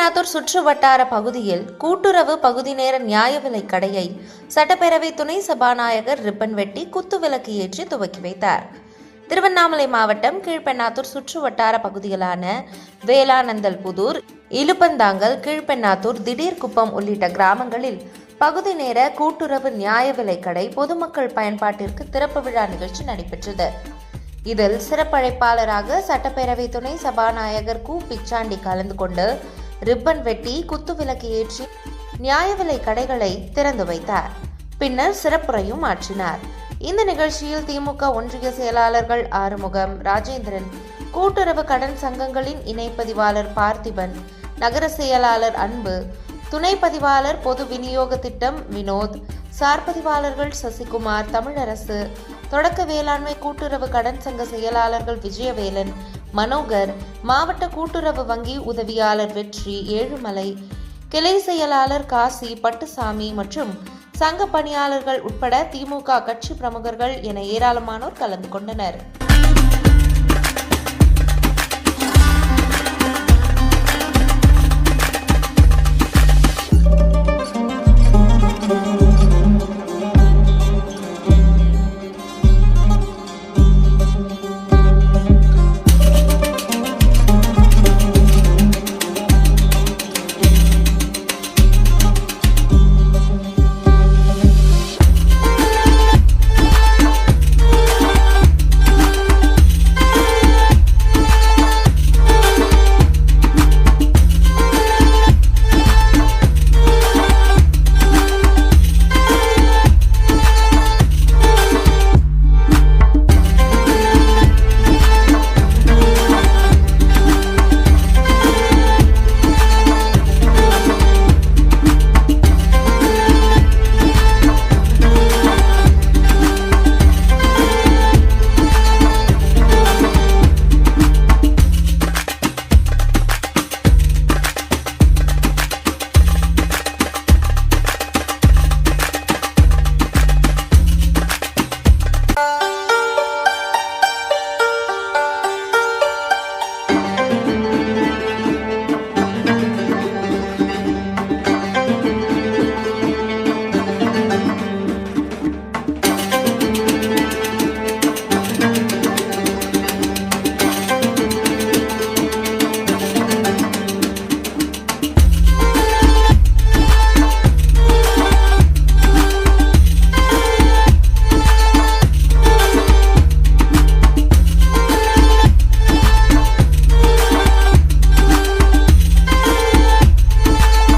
கீழ்பெண்ணாத்தூர் சுற்று வட்டார பகுதியில் கூட்டுறவு பகுதி நேர நியாய விலை கடையை சட்டப்பேரவை துணை சபாநாயகர் ரிப்பன் வெட்டி குத்துவிளக்கு ஏற்றி துவக்கி வைத்தார். திருவண்ணாமலை மாவட்டம் கீழ்பெண்ணாத்தூர் சுற்று வட்டார பகுதிகளான வேளானந்தல்புதூர், இலுப்பந்தாங்கல், கீழ்பெண்ணாத்தூர், திடீர்குப்பம் உள்ளிட்ட கிராமங்களில் பகுதி நேர கூட்டுறவு நியாய விலை கடை பொதுமக்கள் பயன்பாட்டிற்கு திறப்பு விழா நிகழ்ச்சி நடைபெற்றது. இதில் சிறப்பழைப்பாளராக சட்டப்பேரவை துணை சபாநாயகர் கு. பிச்சாண்டி கலந்து கொண்டு ரிப்பன் வெட்டி குத்துவிளக்கு ஏற்றி நியாய விலை கடைகளை திறந்து வைத்தார். பின்னர் சிறப்புரையும் ஆற்றினார். இந்த நிகழ்ச்சியில் திமுக ஒன்றிய செயலாளர்கள் ஆறுமுகம், ராஜேந்திரன், கூட்டுறவு கடன் சங்கங்களின் இணைப்பதிவாளர் பார்த்திபன், நகர செயலாளர் அன்பு, துணை பதிவாளர் பொது விநியோக திட்டம் வினோத், சார்பதிவாளர்கள் சசிகுமார், தமிழரசு, தொடக்க வேளாண்மை கூட்டுறவு கடன் சங்க செயலாளர்கள் விஜயவேலன், மனோகர், மாவட்ட கூட்டுறவு வங்கி உதவியாளர் வெற்றி, ஏழுமலை, கிளை செயலாளர் காசி, பட்டுசாமி மற்றும் சங்க பணியாளர்கள் உட்பட திமுக கட்சி பிரமுகர்கள் என ஏராளமானோர் கலந்து கொண்டனர்.